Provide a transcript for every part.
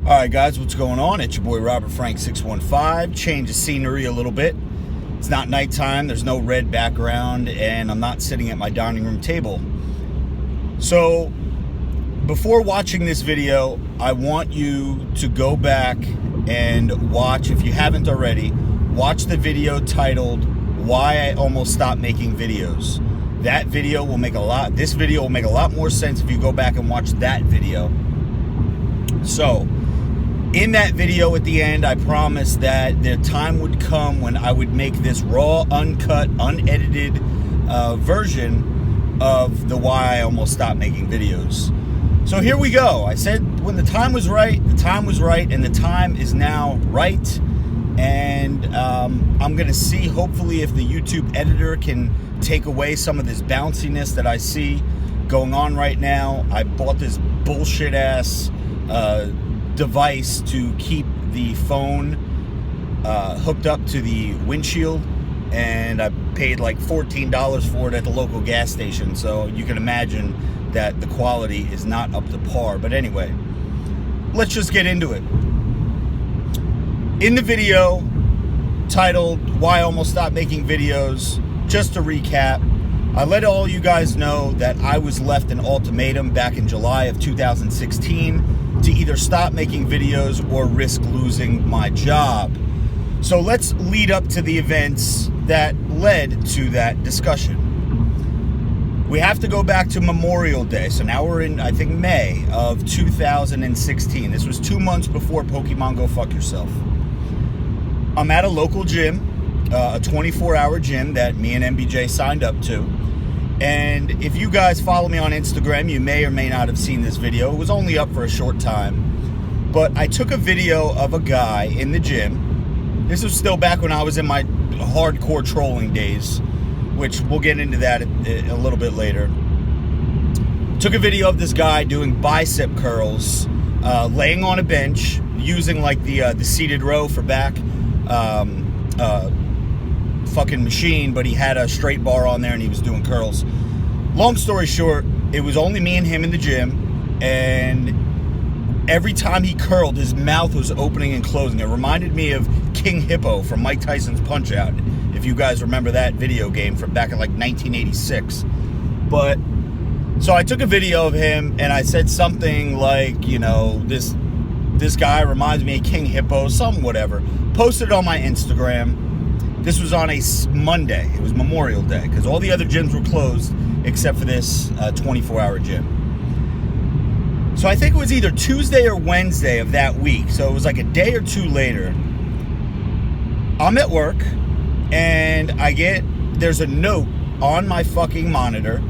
Alright guys, what's going on? It's your boy Robertfrank615. Change of scenery a little bit. It's not nighttime, there's no red background, and I'm not sitting at my dining room table. So, before watching this video, I want you to go back and watch, if you haven't already, watch the video titled, Why I Almost Stopped Making Videos. That video will make this video will make a lot more sense if you go back and watch that video. So, in that video at the end, I promised that the time would come when I would make this raw, uncut, unedited version of the Why I Almost Stopped Making Videos. So here we go. I said when the time was right, the time was right, and the time is now right. And I'm going to see, hopefully, if the YouTube editor can take away some of this bounciness that I see going on right now. I bought this bullshit-ass device to keep the phone hooked up to the windshield, and I paid like $14 for it at the local gas station, so you can imagine that the quality is not up to par. But anyway, let's just get into it. In the video titled Why I Almost Stopped Making Videos, just to recap, I let all you guys know that I was left an ultimatum back in July of 2016 to either stop making videos or risk losing my job. So let's lead up to the events that led to that discussion. We have to go back to Memorial Day. So now we're in, I think, May of 2016. This was 2 months before Pokemon Go Fuck Yourself. I'm at a local gym, a 24-hour gym that me and MBJ signed up to. And if you guys follow me on Instagram, you may or may not have seen this video. It was only up for a short time. But I took a video of a guy in the gym. This was still back when I was in my hardcore trolling days, which we'll get into that a little bit later. Took a video of this guy doing bicep curls, laying on a bench, using like the seated row for back fucking machine, but he had a straight bar on there and he was doing curls. Long story short, it was only me and him in the gym, and every time he curled, his mouth was opening and closing. It reminded me of King Hippo from Mike Tyson's Punch-Out, if you guys remember that video game from back in like 1986. But so I took a video of him and I said something like, you know, this guy reminds me of King Hippo, some whatever. Posted it on my Instagram. This was on a Monday. It was Memorial Day, because all the other gyms were closed except for this 24-hour gym. So I think it was either Tuesday or Wednesday of that week. So it was like a day or two later. I'm at work, and there's a note on my fucking monitor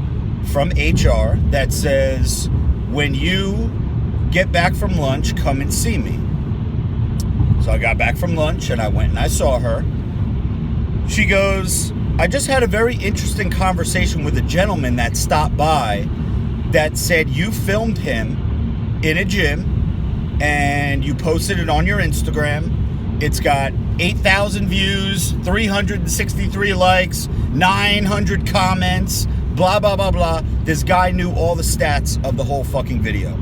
from HR that says, when you get back from lunch, come and see me. So I got back from lunch, and I went and I saw her. She goes, I just had a very interesting conversation with a gentleman that stopped by that said you filmed him in a gym and you posted it on your Instagram. It's got 8,000 views, 363 likes, 900 comments, blah, blah, blah, blah. This guy knew all the stats of the whole fucking video.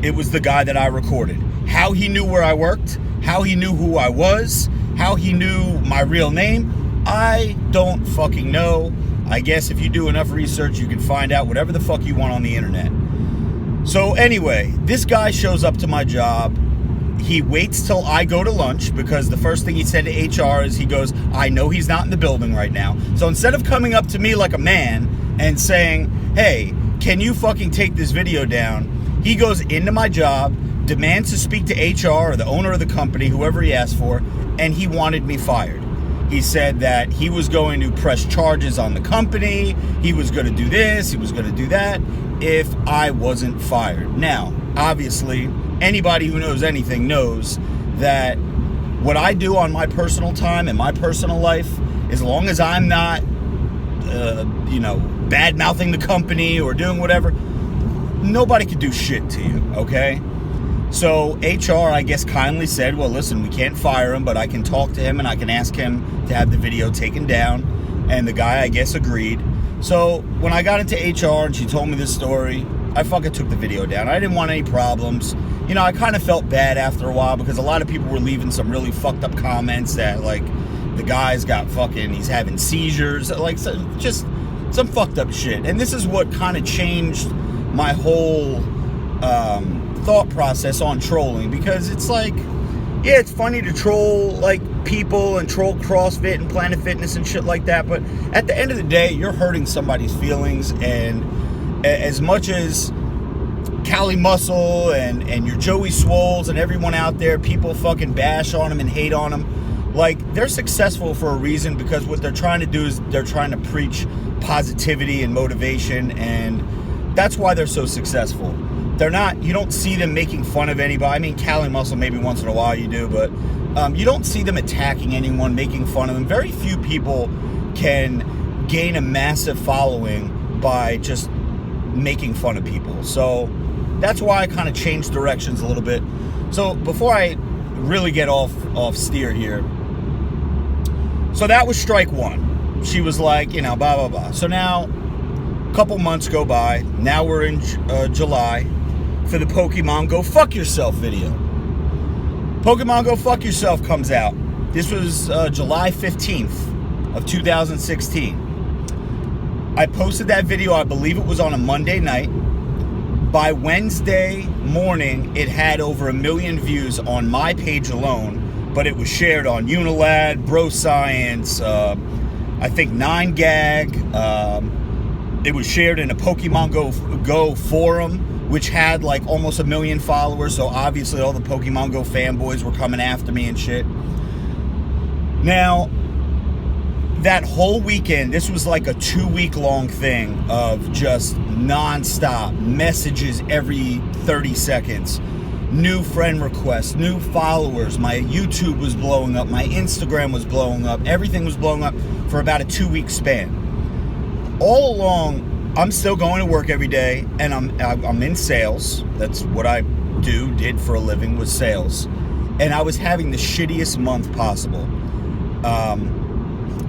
It was the guy that I recorded. How he knew where I worked, how he knew who I was, how he knew my real name, I don't fucking know. I guess if you do enough research, you can find out whatever the fuck you want on the internet. So anyway, this guy shows up to my job. He waits till I go to lunch, because the first thing he said to HR is, he goes, I know he's not in the building right now. So instead of coming up to me like a man and saying, hey, can you fucking take this video down? He goes into my job, demands to speak to HR or the owner of the company, whoever he asked for, and he wanted me fired. He said that he was going to press charges on the company, he was going to do this, he was going to do that, if I wasn't fired. Now, obviously, anybody who knows anything knows that what I do on my personal time and my personal life, as long as I'm not, bad-mouthing the company or doing whatever, nobody can do shit to you, okay? So HR, I guess, kindly said, well, listen, we can't fire him, but I can talk to him and I can ask him to have the video taken down. And the guy, I guess, agreed. So when I got into HR and she told me this story, I fucking took the video down. I didn't want any problems. you know, I kind of felt bad after a while because a lot of people were leaving some really fucked up comments that, like, the guy's got fucking, he's having seizures, like, so, just some fucked up shit. And this is what kind of changed my whole thought process on trolling, because it's like, yeah, it's funny to troll, like, people and troll CrossFit and Planet Fitness and shit like that, but at the end of the day, you're hurting somebody's feelings. And as much as Cali Muscle and your Joey Swoles and everyone out there, people fucking bash on them and hate on them, like, they're successful for a reason, because what they're trying to do is they're trying to preach positivity and motivation, and that's why they're so successful. They're not, you don't see them making fun of anybody. I mean, Cali Muscle, maybe once in a while you do, but you don't see them attacking anyone, making fun of them. Very few people can gain a massive following by just making fun of people. So that's why I kind of changed directions a little bit. So before I really get off steer here, so that was strike one. She was like, you know, blah, blah, blah. So now, a couple months go by. Now we're in July for the Pokemon Go Fuck Yourself video. Pokemon Go Fuck Yourself comes out. This was July 15th of 2016. I posted that video, I believe it was on a Monday night. By Wednesday morning, it had over 1 million views on my page alone, but it was shared on Unilad, Bro Science, I think 9gag. It was shared in a Pokemon Go forum, which had like almost 1 million followers, so obviously all the Pokemon Go fanboys were coming after me and shit. Now, that whole weekend, this was like a 2-week long thing of just non-stop messages every 30 seconds, new friend requests, new followers. My YouTube was blowing up, my Instagram was blowing up, everything was blowing up for about a 2-week span. All along, I'm still going to work every day, and I'm in sales. That's what I did for a living, was sales. And I was having the shittiest month possible.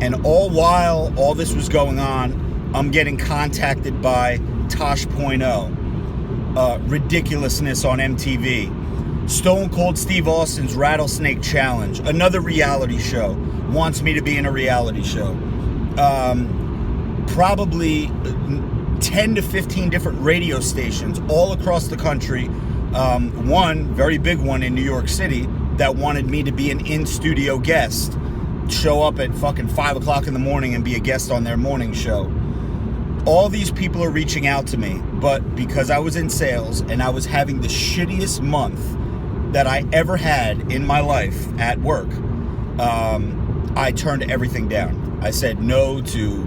And all while all this was going on, I'm getting contacted by Tosh.0, Ridiculousness on MTV, Stone Cold Steve Austin's Rattlesnake Challenge, another reality show, wants me to be in a reality show. Probably 10 to 15 different radio stations all across the country. One, very big one in New York City, that wanted me to be an in-studio guest. Show up at fucking 5 o'clock in the morning and be a guest on their morning show. All these people are reaching out to me, but because I was in sales and I was having the shittiest month that I ever had in my life at work, I turned everything down. I said no to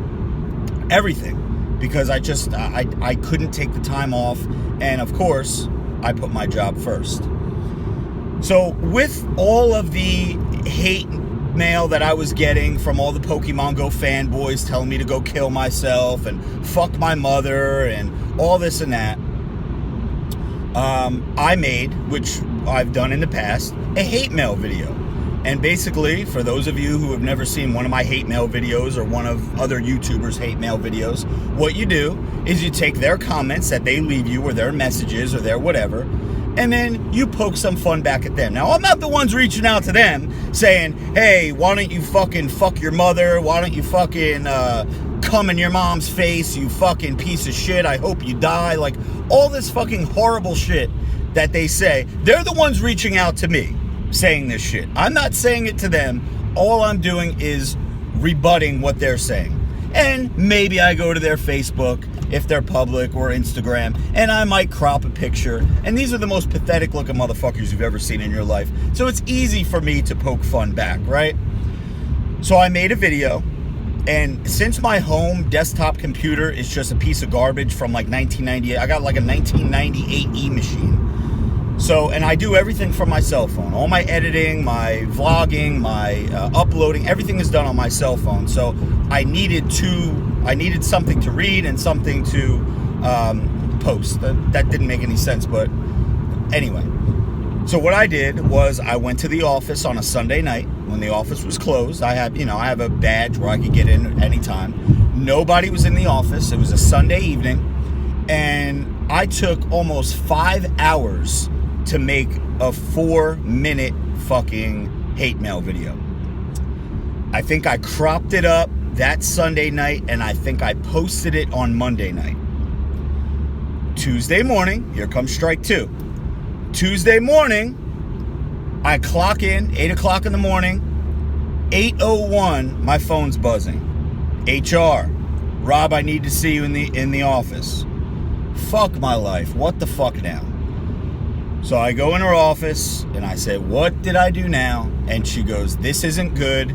everything because I couldn't take the time off, and of course, I put my job first. So with all of the hate mail that I was getting from all the Pokemon Go fanboys telling me to go kill myself and fuck my mother and all this and that, I made, which I've done in the past, a hate mail video. And basically, for those of you who have never seen one of my hate mail videos or one of other YouTubers' hate mail videos, what you do is you take their comments that they leave you, or their messages, or their whatever, and then you poke some fun back at them. Now, I'm not the ones reaching out to them saying, hey, why don't you fucking fuck your mother? Why don't you fucking come in your mom's face, you fucking piece of shit? I hope you die. Like, all this fucking horrible shit that they say. They're the ones reaching out to me saying this shit. I'm not saying it to them. All I'm doing is rebutting what they're saying. And maybe I go to their Facebook, if they're public, or Instagram, and I might crop a picture. And these are the most pathetic looking motherfuckers you've ever seen in your life. So it's easy for me to poke fun back, right? So I made a video, and since my home desktop computer is just a piece of garbage from like 1998, I got like a 1998 E-machine. So, and I do everything from my cell phone. All my editing, my vlogging, my uploading, everything is done on my cell phone. So I needed something to read and something to post. That didn't make any sense, but anyway. So what I did was I went to the office on a Sunday night when the office was closed. I have a badge where I could get in at any time. Nobody was in the office. It was a Sunday evening, and I took almost 5 hours to make a 4-minute fucking hate mail video. I think I cropped it up that Sunday night, and I think I posted it on Monday night. Tuesday morning, here comes strike 2. Tuesday morning, I clock in, 8 o'clock in the morning, 8:01, my phone's buzzing. HR, Rob, I need to see you in the office. Fuck my life, what the fuck now? So I go in her office, and I say, what did I do now? And she goes, this isn't good.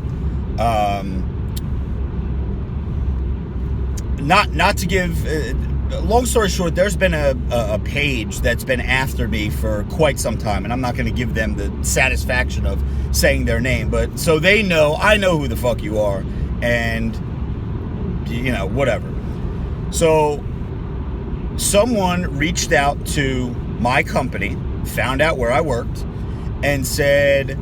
Not to give... long story short, there's been a page that's been after me for quite some time, and I'm not going to give them the satisfaction of saying their name, but so they know, I know who the fuck you are, and, you know, whatever. So someone reached out to my company, found out where I worked, and said,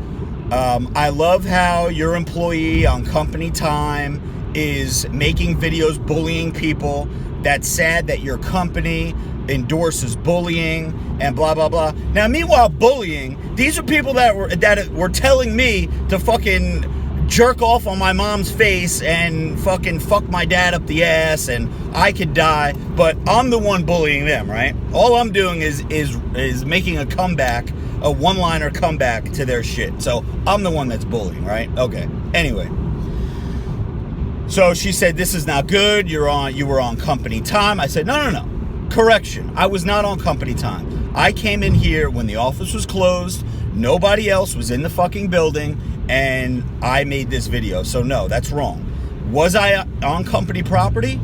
I love how your employee on company time is making videos bullying people. That's sad that your company endorses bullying and blah, blah, blah. Now, meanwhile, bullying, these are people that were telling me to fucking jerk off on my mom's face and fucking fuck my dad up the ass and I could die, but I'm the one bullying them, right? All I'm doing is making a comeback, a one-liner comeback to their shit. So I'm the one that's bullying, right? Okay. Anyway. So she said, this is not good. You were on company time. I said, no. Correction. I was not on company time. I came in here when the office was closed. Nobody else was in the fucking building, and I made this video. So no, that's wrong. Was I on company property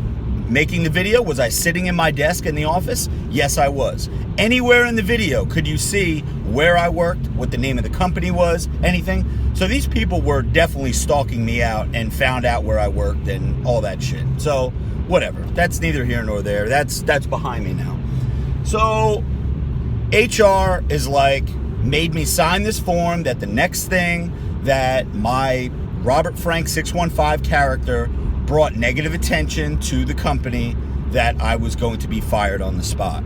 making the video? Was I sitting in my desk in the office? Yes, I was. Anywhere in the video, could you see where I worked, what the name of the company was, anything? So these people were definitely stalking me out and found out where I worked and all that shit. So whatever. That's neither here nor there. That's behind me now. So HR is like, made me sign this form that the next thing that my Robertfrank615 character brought negative attention to the company, that I was going to be fired on the spot.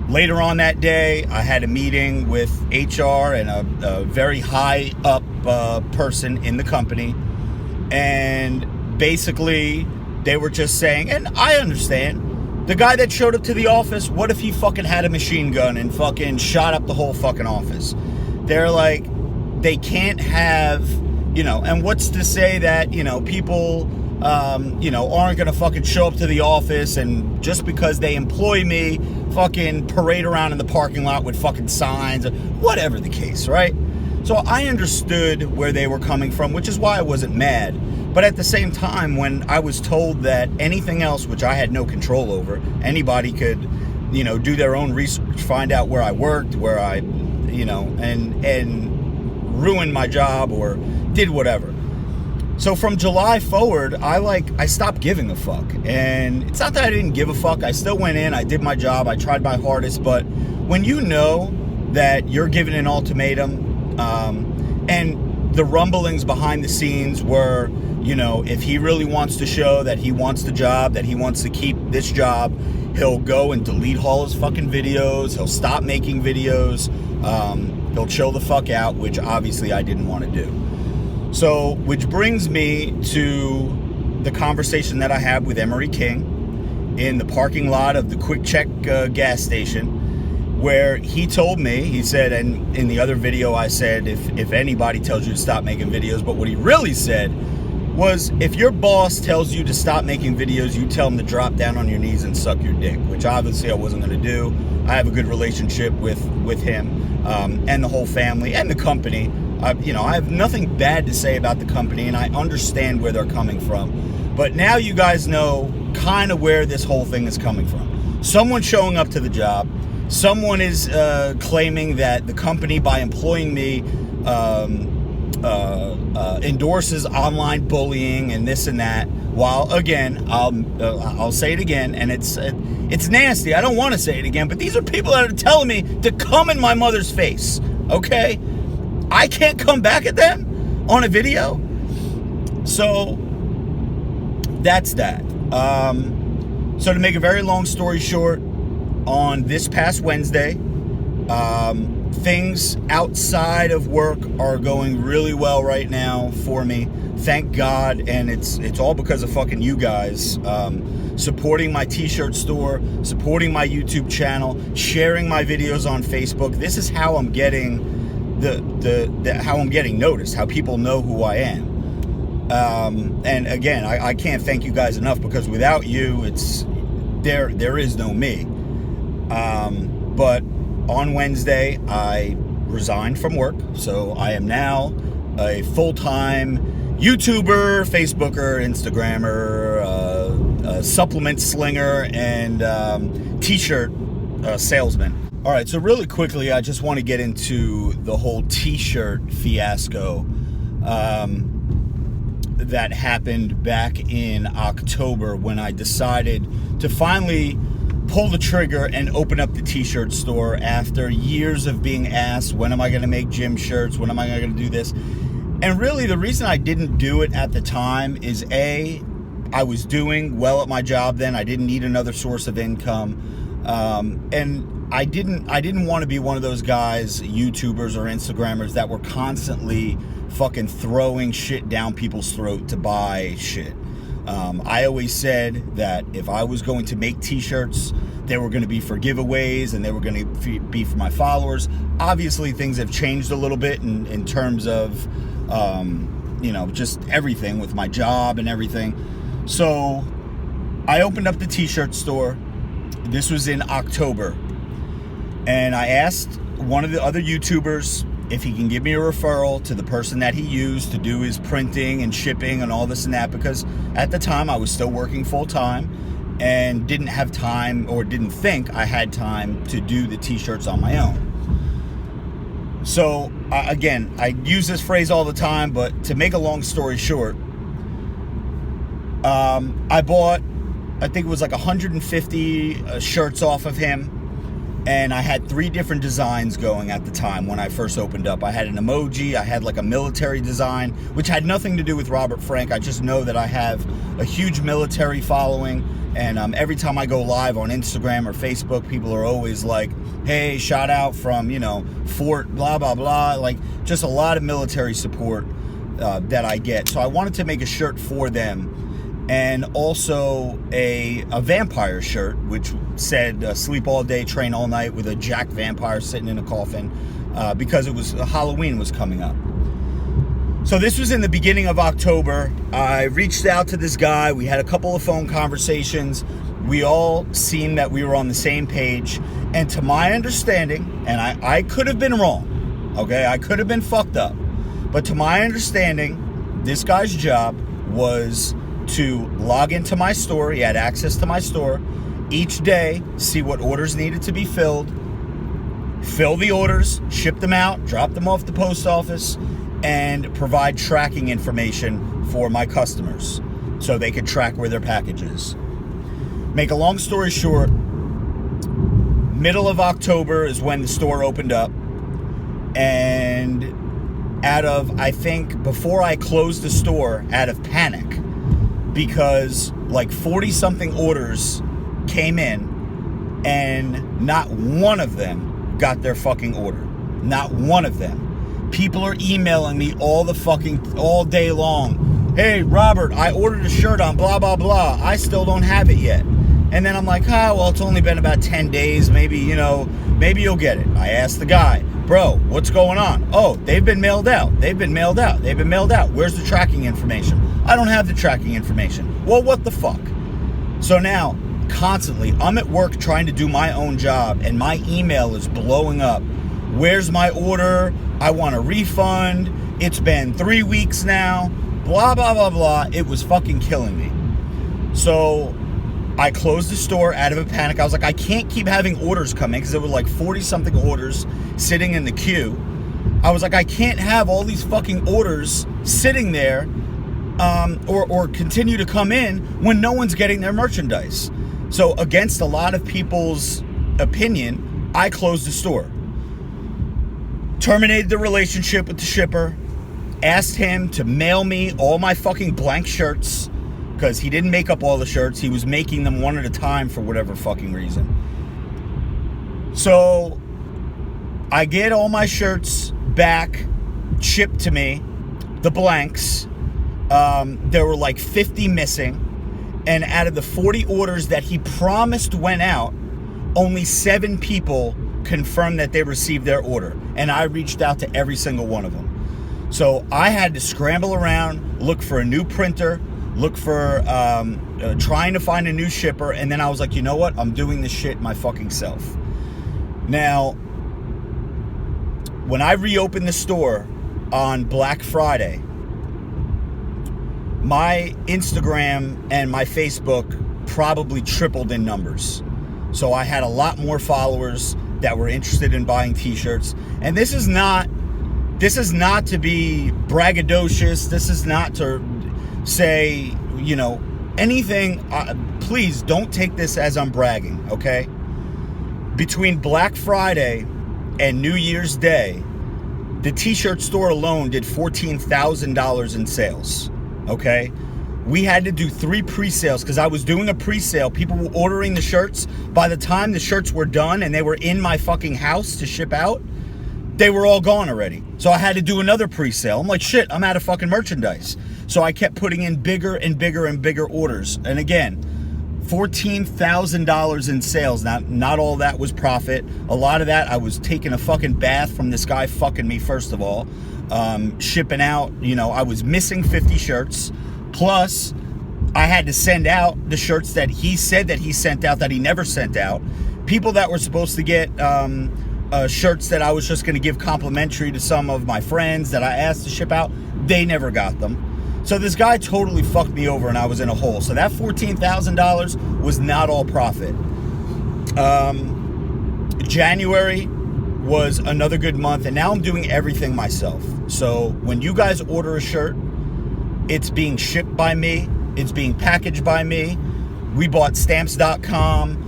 Later on that day, I had a meeting with HR and a very high up person in the company, and basically they were just saying, and I understand, the guy that showed up to the office, what if he fucking had a machine gun and fucking shot up the whole fucking office? They're like, they can't have, you know, and what's to say that, you know, people, you know, aren't gonna fucking show up to the office and just because they employ me, fucking parade around in the parking lot with fucking signs, whatever the case, right? So I understood where they were coming from, which is why I wasn't mad. But at the same time, when I was told that anything else, which I had no control over, anybody could, you know, do their own research, find out where I worked, where I, you know, and ruin my job or did whatever. So from July forward, I stopped giving a fuck. And it's not that I didn't give a fuck. I still went in, I did my job, I tried my hardest. But when you know that you're given an ultimatum, and the rumblings behind the scenes were, you know, if he really wants to show that he wants the job, that he wants to keep this job, he'll go and delete all his fucking videos, he'll stop making videos, he'll chill the fuck out, which obviously I didn't want to do. So, which brings me to the conversation that I had with Emery King in the parking lot of the Quick Check gas station, where he told me, he said, and in the other video I said, if anybody tells you to stop making videos, but what he really said was, if your boss tells you to stop making videos, you tell him to drop down on your knees and suck your dick, which obviously I wasn't going to do. I have a good relationship with him and the whole family and the company. You know, I have nothing bad to say about the company, and I understand where they're coming from. But now you guys know kind of where this whole thing is coming from. Someone showing up to the job. Someone is claiming that the company, by employing me, endorses online bullying and this and that. While, again, I'll say it again, and it's nasty. I don't want to say it again, but these are people that are telling me to come in my mother's face, okay? I can't come back at them on a video. So that's that. So to make a very long story short, on this past Wednesday, things outside of work are going really well right now for me. Thank God, and it's all because of fucking you guys. Supporting my t-shirt store, supporting my YouTube channel, sharing my videos on Facebook. This is how I'm getting how I'm getting noticed, how people know who I am. And again, I can't thank you guys enough, because without you, there is no me. But on Wednesday, I resigned from work, so I am now a full-time YouTuber, Facebooker, Instagrammer, supplement slinger, and t-shirt salesman. All right, so really quickly, I just want to get into the whole t-shirt fiasco that happened back in October, when I decided to finally pull the trigger and open up the t-shirt store after years of being asked, when am I going to make gym shirts? When am I going to do this? And really, the reason I didn't do it at the time is I was doing well at my job then. I didn't need another source of income. And I didn't want to be one of those guys, YouTubers or Instagrammers, that were constantly fucking throwing shit down people's throat to buy shit. I always said that if I was going to make t-shirts, they were going to be for giveaways, and they were going to be for my followers. Obviously, things have changed a little bit in terms of, just everything with my job and everything. So I opened up the t-shirt store. This was in October. And I asked one of the other YouTubers if he can give me a referral to the person that he used to do his printing and shipping and all this and that, because at the time I was still working full time and didn't have time, or didn't think I had time, to do the t-shirts on my own. So again, I use this phrase all the time, but to make a long story short, I bought, I think it was like 150 shirts off of him. And I had 3 different designs going at the time when I first opened up. I had an emoji, I had like a military design, which had nothing to do with Robert Frank. I just know that I have a huge military following, and every time I go live on Instagram or Facebook, people are always like, hey, shout out from, Fort blah, blah, blah. Like, just a lot of military support that I get. So I wanted to make a shirt for them. And also a vampire shirt, which said sleep all day, train all night, with a jacked vampire sitting in a coffin, because Halloween was coming up. So this was in the beginning of October. I reached out to this guy. We had a couple of phone conversations. We all seemed that we were on the same page. And to my understanding, and I could have been wrong, okay? I could have been fucked up. But to my understanding, this guy's job was to log into my store. He had access to my store each day, see what orders needed to be filled, fill the orders, ship them out, drop them off the post office, and provide tracking information for my customers so they could track where their package is. Make a long story short, middle of October is when the store opened up, and I think before I closed the store, out of panic, because like 40 something orders came in and not one of them got their fucking order. Not one of them. People are emailing me all day long. Hey, Robert, I ordered a shirt on blah, blah, blah. I still don't have it yet. And then I'm like, well, it's only been about 10 days. Maybe you'll get it. I asked the guy, bro, what's going on? Oh, they've been mailed out. They've been mailed out. Where's the tracking information? I don't have the tracking information. Well, what the fuck? So now, constantly, I'm at work trying to do my own job, and my email is blowing up. Where's my order? I want a refund. It's been 3 weeks now. Blah, blah, blah, blah. It was fucking killing me. So I closed the store out of a panic. I was like, I can't keep having orders coming, because there were like 40 something orders sitting in the queue. I was like, I can't have all these fucking orders sitting there or continue to come in when no one's getting their merchandise. So against a lot of people's opinion, I closed the store. Terminated the relationship with the shipper. Asked him to mail me all my fucking blank shirts, because he didn't make up all the shirts. He was making them one at a time for whatever fucking reason. So I get all my shirts back, shipped to me, the blanks. There were like 50 missing. And out of the 40 orders that he promised went out, only 7 people confirmed that they received their order. And I reached out to every single one of them. So I had to scramble around, look for a new printer, look for trying to find a new shipper. And then I was like, you know what? I'm doing this shit my fucking self. Now, when I reopened the store on Black Friday, my Instagram and my Facebook probably tripled in numbers. So I had a lot more followers that were interested in buying t-shirts. And this is not to be braggadocious. This is not to say, you know, anything. Please don't take this as I'm bragging, okay? Between Black Friday and New Year's Day, the t-shirt store alone did $14,000 in sales. Okay, we had to do 3 pre-sales because I was doing a pre-sale. People were ordering the shirts. By the time the shirts were done and they were in my fucking house to ship out, they were all gone already. So I had to do another pre-sale. I'm like, shit, I'm out of fucking merchandise. So I kept putting in bigger and bigger and bigger orders. And again, $14,000 in sales. Not all that was profit. A lot of that, I was taking a fucking bath from this guy fucking me, first of all. Shipping out, you know, I was missing 50 shirts. Plus, I had to send out the shirts that he said that he sent out that he never sent out. People that were supposed to get shirts that I was just going to give complimentary to some of my friends that I asked to ship out, they never got them. So this guy totally fucked me over and I was in a hole. So that $14,000 was not all profit. January was another good month, and now I'm doing everything myself. So when you guys order a shirt, it's being shipped by me, it's being packaged by me. We bought stamps.com.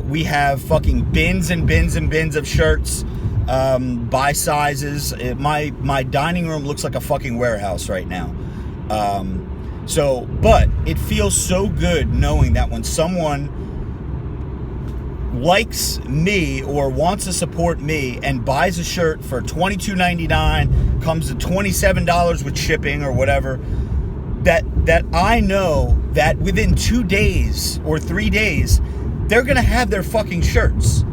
We have fucking bins and bins and bins of shirts by sizes. My dining room looks like a fucking warehouse right now. But it feels so good knowing that when someone likes me or wants to support me and buys a shirt for $22.99, comes to $27 with shipping or whatever, that I know that within 2 days or 3 days, they're going to have their fucking shirts,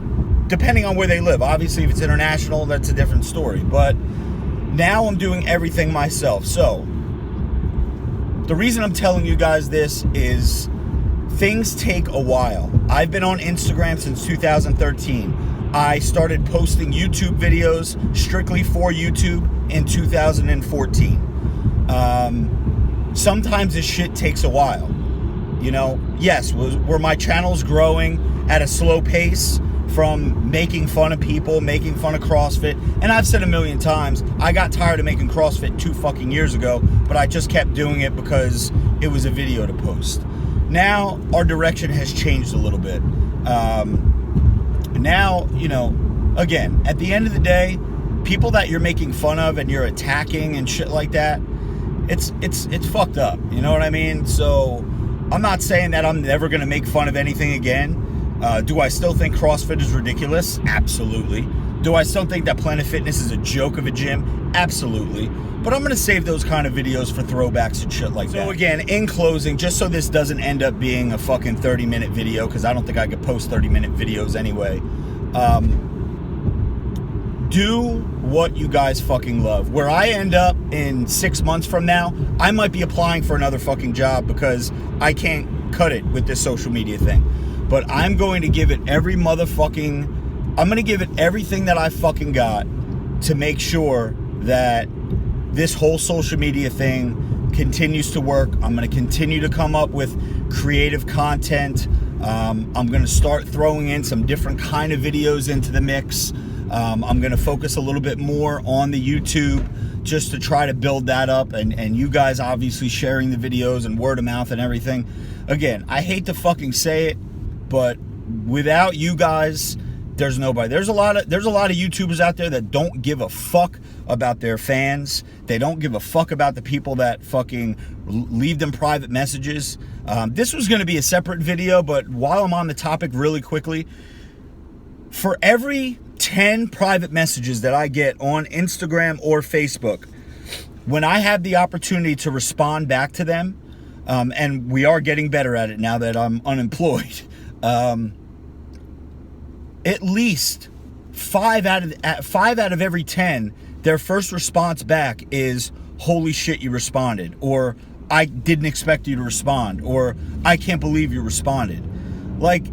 depending on where they live. Obviously, if it's international, that's a different story. But now I'm doing everything myself. So the reason I'm telling you guys this is things take a while. I've been on Instagram since 2013. I started posting YouTube videos strictly for YouTube in 2014. Sometimes this shit takes a while. You know, yes, were my channels growing at a slow pace from making fun of people, making fun of CrossFit? And I've said a million times, I got tired of making CrossFit 2 fucking years ago, but I just kept doing it because it was a video to post. Now, our direction has changed a little bit. Now, you know, again, at the end of the day, people that you're making fun of and you're attacking and shit like that, it's fucked up. You know what I mean? So I'm not saying that I'm never going to make fun of anything again. Do I still think CrossFit is ridiculous? Absolutely. Do I still think that Planet Fitness is a joke of a gym? Absolutely. But I'm going to save those kind of videos for throwbacks and shit like that. So again, in closing, just so this doesn't end up being a fucking 30-minute video, because I don't think I could post 30-minute videos anyway. Do what you guys fucking love. Where I end up in 6 months from now, I might be applying for another fucking job because I can't cut it with this social media thing. But I'm going to give it everything that I fucking got to make sure that this whole social media thing continues to work. I'm going to continue to come up with creative content. I'm going to start throwing in some different kind of videos into the mix. I'm going to focus a little bit more on the YouTube just to try to build that up, and you guys obviously sharing the videos and word of mouth and everything. Again, I hate to fucking say it, but without you guys, there's nobody. There's a lot of YouTubers out there that don't give a fuck about their fans. They don't give a fuck about the people that fucking leave them private messages. This was going to be a separate video, but while I'm on the topic really quickly, for every 10 private messages that I get on Instagram or Facebook, when I have the opportunity to respond back to them, and we are getting better at it now that I'm unemployed, at least 5 out of every 10, their first response back is, holy shit, you responded, or I didn't expect you to respond, or I can't believe you responded. Like,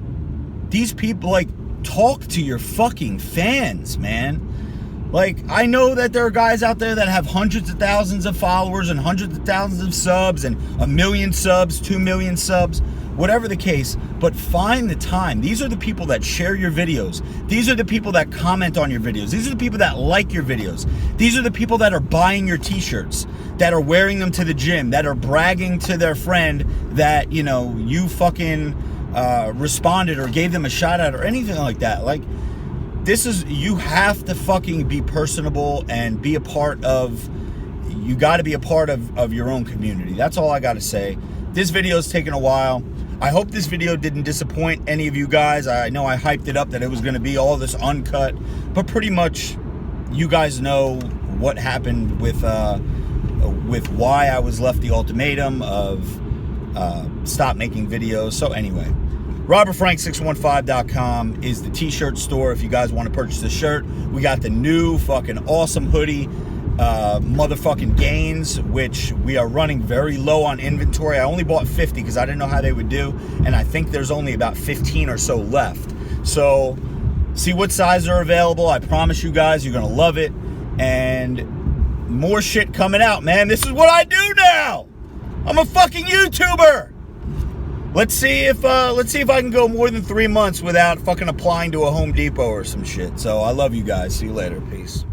these people, like, talk to your fucking fans, man. Like, I know that there are guys out there that have hundreds of thousands of followers and hundreds of thousands of subs and 1 million subs, 2 million subs, whatever the case, but find the time. These are the people that share your videos. These are the people that comment on your videos. These are the people that like your videos. These are the people that are buying your t-shirts, that are wearing them to the gym, that are bragging to their friend that, you know, you fucking responded or gave them a shout out or anything like that. Like, this is, you have to fucking be personable and be a part of, you got to be a part of your own community. That's all I got to say. This video's taken a while. I hope this video didn't disappoint any of you guys. I know I hyped it up that it was going to be all this uncut, but pretty much you guys know what happened with why I was left the ultimatum of stop making videos. So anyway, Robertfrank615.com is the t-shirt store if you guys want to purchase the shirt. We got the new fucking awesome hoodie, motherfucking Gains, which we are running very low on inventory. I only bought 50 because I didn't know how they would do, and I think there's only about 15 or so left. So see what sizes are available. I promise you guys you're gonna love it, and more shit coming out, man. This is what I do now. I'm a fucking YouTuber. Let's see if I can go more than 3 months without fucking applying to a Home Depot or some shit. So I love you guys. See you later. Peace.